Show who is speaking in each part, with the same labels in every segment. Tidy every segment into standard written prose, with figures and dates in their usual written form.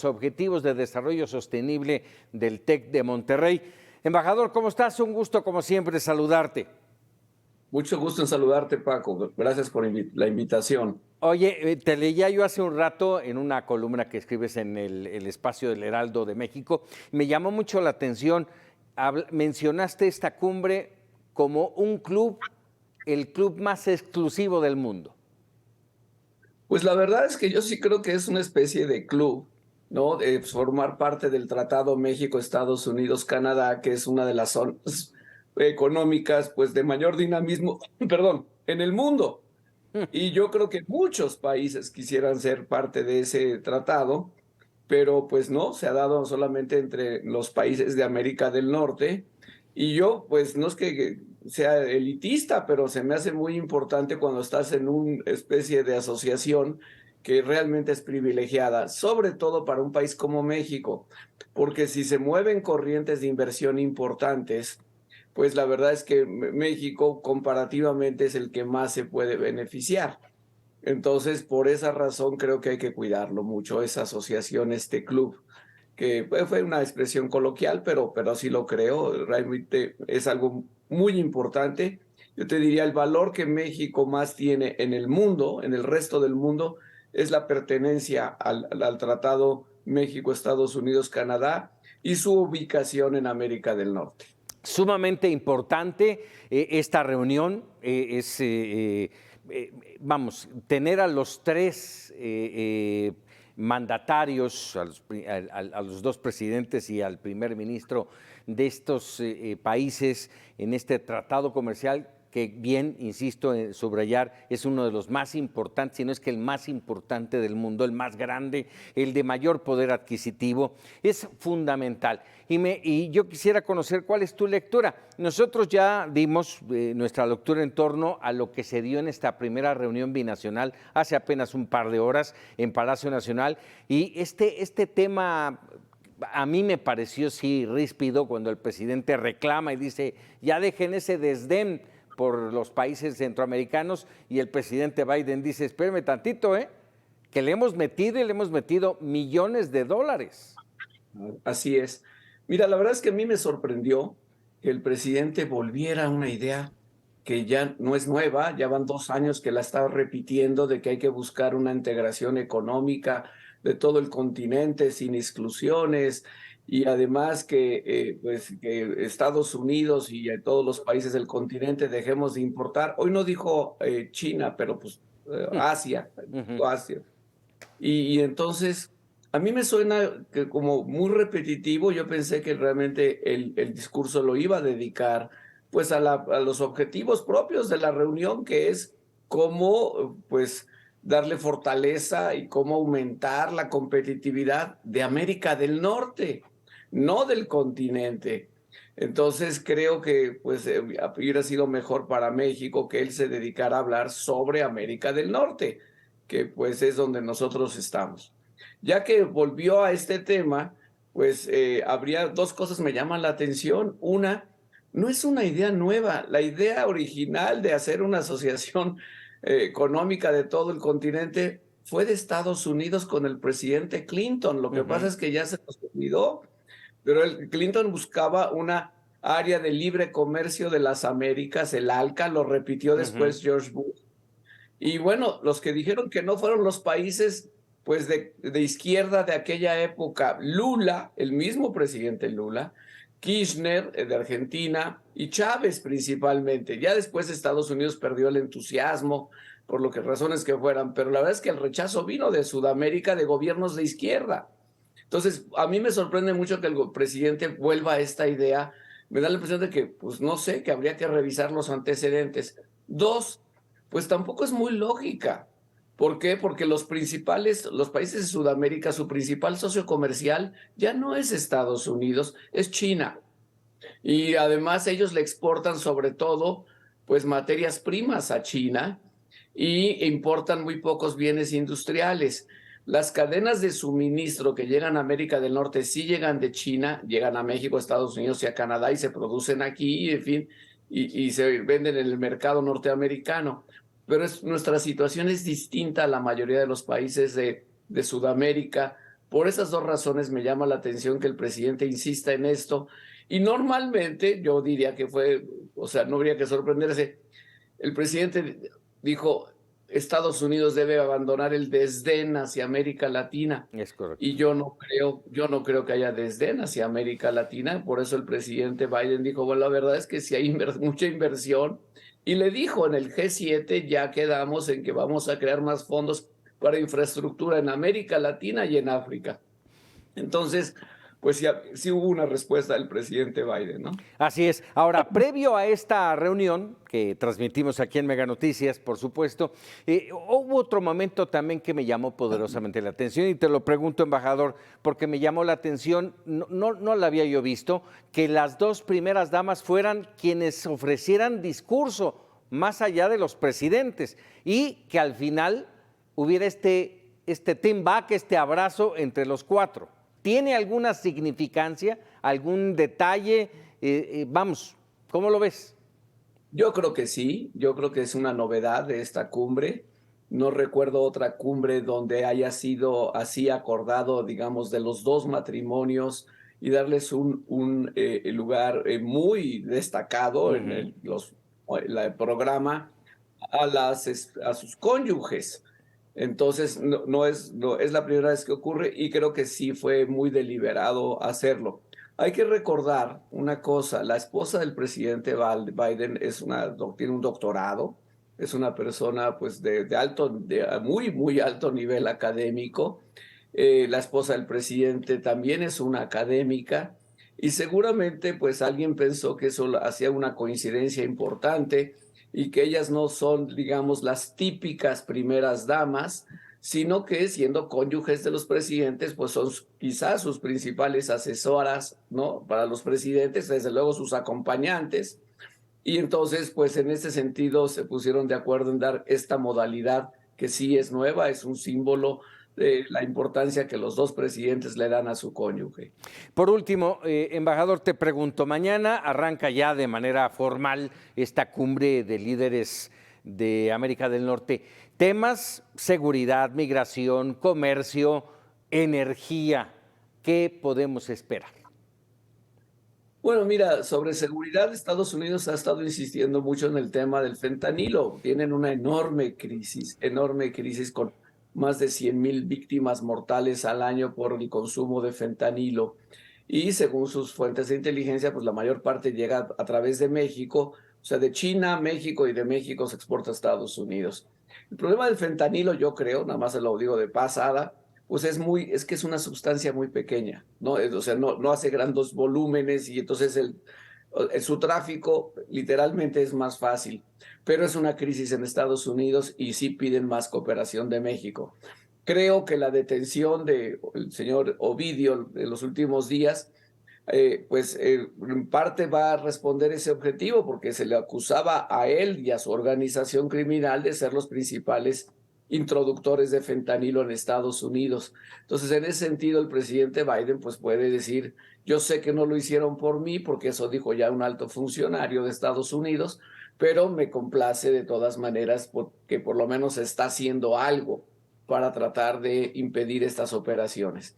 Speaker 1: Objetivos de Desarrollo Sostenible del TEC de Monterrey. Embajador, ¿cómo estás? Un gusto, como siempre, saludarte.
Speaker 2: Mucho gusto en saludarte, Paco. Gracias por la invitación.
Speaker 1: Oye, te leía yo hace un rato en una columna que escribes en el espacio del Heraldo de México. Me llamó mucho la atención. Mencionaste esta cumbre como un club, el club más exclusivo del mundo.
Speaker 2: Pues la verdad es que yo sí creo que es una especie de club, ¿no? De formar parte del Tratado México-Estados Unidos-Canadá, que es una de las zonas económicas, pues, de mayor dinamismo, perdón, en el mundo. Y yo creo que muchos países quisieran ser parte de ese tratado, pero pues no, se ha dado solamente entre los países de América del Norte. Y yo, pues no es que sea elitista, pero se me hace muy importante cuando estás en una especie de asociación que realmente es privilegiada, sobre todo para un país como México, porque si se mueven corrientes de inversión importantes, pues la verdad es que México comparativamente es el que más se puede beneficiar. Entonces, por esa razón creo que hay que cuidarlo mucho, esa asociación, este club, que fue una expresión coloquial, pero sí lo creo, realmente es algo muy importante. Yo te diría, el valor que México más tiene en el mundo, en el resto del mundo, es la pertenencia al Tratado México-Estados Unidos-Canadá y su ubicación en América del Norte.
Speaker 1: Sumamente importante esta reunión, vamos, tener a los tres mandatarios, a los dos presidentes y al primer ministro de estos países en este tratado comercial que bien, insisto en subrayar, es uno de los más importantes, si no es que el más importante del mundo, el más grande, el de mayor poder adquisitivo, es fundamental. Y yo quisiera conocer cuál es tu lectura. Nosotros ya dimos nuestra lectura en torno a lo que se dio en esta primera reunión binacional hace apenas un par de horas en Palacio Nacional, y este tema a mí me pareció sí ríspido cuando el presidente reclama y dice, ya dejen ese desdén por los países centroamericanos, y el presidente Biden dice, espérame tantito, que le hemos metido y le hemos metido millones de dólares.
Speaker 2: Así es. Mira, la verdad es que a mí me sorprendió que el presidente volviera a una idea que ya no es nueva, ya van 2 años que la está repitiendo, de que hay que buscar una integración económica de todo el continente sin exclusiones, y además pues, que Estados Unidos y todos los países del continente dejemos de importar. Hoy no dijo China, pero pues Asia,
Speaker 1: Uh-huh.
Speaker 2: Asia. Y entonces, a mí me suena que como muy repetitivo. Yo pensé que realmente el discurso lo iba a dedicar pues a los objetivos propios de la reunión, que es cómo pues darle fortaleza y cómo aumentar la competitividad de América del Norte, no del continente. Entonces creo que pues hubiera sido mejor para México que él se dedicara a hablar sobre América del Norte, que pues es donde nosotros estamos. Ya que volvió a este tema, pues habría dos cosas que me llaman la atención. Una, no es una idea nueva. La idea original de hacer una asociación económica de todo el continente fue de Estados Unidos con el presidente Clinton. Lo que pasa
Speaker 1: Uh-huh.
Speaker 2: es que ya se nos olvidó, pero el Clinton buscaba una área de libre comercio de las Américas, el ALCA, lo repitió
Speaker 1: Uh-huh.
Speaker 2: después George Bush. Y bueno, los que dijeron que no fueron los países pues de izquierda de aquella época: Lula, el mismo presidente Lula, Kirchner de Argentina y Chávez principalmente. Ya después Estados Unidos perdió el entusiasmo por lo que razones que fueran, pero la verdad es que el rechazo vino de Sudamérica, de gobiernos de izquierda. Entonces, a mí me sorprende mucho que el presidente vuelva a esta idea. Me da la impresión de que, pues no sé, que habría que revisar los antecedentes. Dos, pues tampoco es muy lógica. ¿Por qué? Porque los países de Sudamérica, su principal socio comercial ya no es Estados Unidos, es China. Y además ellos le exportan sobre todo, pues, materias primas a China, y importan muy pocos bienes industriales. Las cadenas de suministro que llegan a América del Norte sí llegan de China, llegan a México, a Estados Unidos y a Canadá y se producen aquí, en fin, y se venden en el mercado norteamericano. Pero nuestra situación es distinta a la mayoría de los países de Sudamérica, Por esas dos razones me llama la atención que el presidente insista en esto. Y normalmente yo diría que fue, o sea, no habría que sorprenderse. El presidente dijo, Estados Unidos debe abandonar el desdén hacia América Latina.
Speaker 1: Es correcto.
Speaker 2: Y yo no creo que haya desdén hacia América Latina. Por eso el presidente Biden dijo, bueno, la verdad es que sí hay mucha inversión. Y le dijo en el G7, ya quedamos en que vamos a crear más fondos para infraestructura en América Latina y en África. Entonces, pues sí hubo una respuesta del presidente Biden, ¿no?
Speaker 1: Así es. Ahora, previo a esta reunión que transmitimos aquí en Mega Noticias, por supuesto, hubo otro momento también que me llamó poderosamente la atención y te lo pregunto, embajador, porque me llamó la atención, no la había yo visto, que las dos primeras damas fueran quienes ofrecieran discurso más allá de los presidentes y que al final hubiera este team back, este abrazo entre los cuatro. ¿Tiene alguna significancia, algún detalle? Vamos, ¿cómo lo ves?
Speaker 2: Yo creo que sí, yo creo que es una novedad de esta cumbre. No recuerdo otra cumbre donde haya sido así acordado, digamos, de los dos matrimonios y darles un lugar muy destacado en el programa a sus cónyuges. Entonces, no es la primera vez que ocurre y creo que sí fue muy deliberado hacerlo. Hay que recordar una cosa, la esposa del presidente Biden tiene un doctorado, es una persona pues de muy, muy alto nivel académico. La esposa del presidente también es una académica y seguramente pues alguien pensó que eso hacía una coincidencia importante y que ellas no son, digamos, las típicas primeras damas, sino que siendo cónyuges de los presidentes, pues son quizás sus principales asesoras, ¿no? Para los presidentes, desde luego sus acompañantes. Y entonces, pues en ese sentido se pusieron de acuerdo en dar esta modalidad que sí es nueva, es un símbolo de la importancia que los dos presidentes le dan a su cónyuge.
Speaker 1: Por último, embajador, te pregunto, mañana arranca ya de manera formal esta cumbre de líderes de América del Norte. Temas, seguridad, migración, comercio, energía, ¿qué podemos esperar?
Speaker 2: Bueno, mira, sobre seguridad, Estados Unidos ha estado insistiendo mucho en el tema del fentanilo. Tienen una enorme crisis con más de 100,000 víctimas mortales al año por el consumo de fentanilo. Y según sus fuentes de inteligencia, pues la mayor parte llega a través de México, o sea, de China a México y de México se exporta a Estados Unidos. El problema del fentanilo, yo creo, nada más se lo digo de pasada, pues es que es una sustancia muy pequeña, ¿no? O sea, no hace grandes volúmenes y entonces su tráfico literalmente es más fácil, pero es una crisis en Estados Unidos y sí piden más cooperación de México. Creo que la detención del señor Ovidio en los últimos días, en parte va a responder ese objetivo porque se le acusaba a él y a su organización criminal de ser los principales introductores de fentanilo en Estados Unidos. Entonces, en ese sentido, el presidente Biden pues puede decir, yo sé que no lo hicieron por mí, porque eso dijo ya un alto funcionario de Estados Unidos, pero me complace de todas maneras porque por lo menos está haciendo algo para tratar de impedir estas operaciones.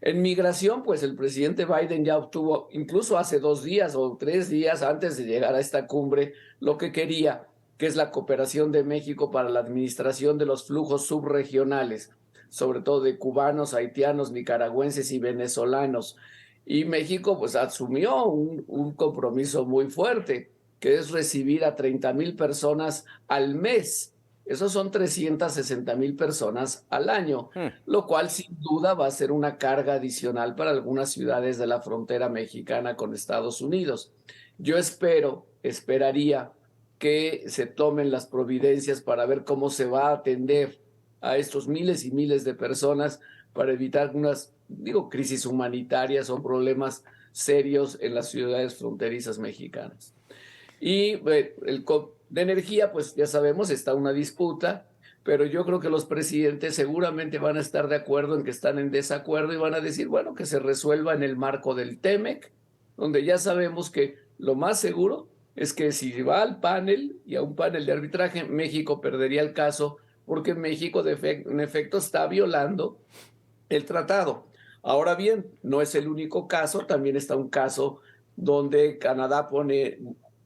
Speaker 2: En migración, pues el presidente Biden ya obtuvo, incluso hace 2 días o 3 días antes de llegar a esta cumbre, lo que quería, que es la cooperación de México para la administración de los flujos subregionales, sobre todo de cubanos, haitianos, nicaragüenses y venezolanos. Y México pues asumió un compromiso muy fuerte, que es recibir a 30,000 personas al mes. Esos son 360,000 personas al año, lo cual sin duda va a ser una carga adicional para algunas ciudades de la frontera mexicana con Estados Unidos. Yo esperaría que se tomen las providencias para ver cómo se va a atender a estos miles y miles de personas para evitar unas, crisis humanitarias o problemas serios en las ciudades fronterizas mexicanas. Y de energía, pues ya sabemos, está una disputa, pero yo creo que los presidentes seguramente van a estar de acuerdo en que están en desacuerdo y van a decir, bueno, que se resuelva en el marco del TEMEC, donde ya sabemos que lo más seguro es que si va al panel y a un panel de arbitraje, México perdería el caso porque México en efecto está violando el tratado. Ahora bien, no es el único caso, también está un caso donde Canadá pone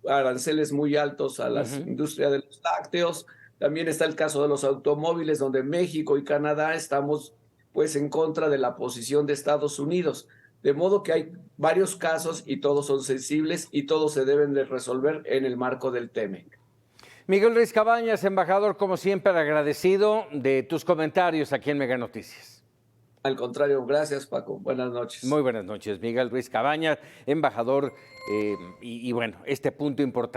Speaker 2: aranceles muy altos a la
Speaker 1: Ujú.
Speaker 2: industria de los lácteos. También está el caso de los automóviles, donde México y Canadá estamos pues en contra de la posición de Estados Unidos. De modo que hay varios casos y todos son sensibles y todos se deben de resolver en el marco del TEMEC.
Speaker 1: Miguel Ruiz Cabañas, embajador, como siempre, agradecido de tus comentarios aquí en Mega Noticias.
Speaker 2: Al contrario, gracias Paco. Buenas
Speaker 1: Muy
Speaker 2: noches.
Speaker 1: buenas noches, Miguel Ruiz Cabañas, embajador, y bueno, este punto importante.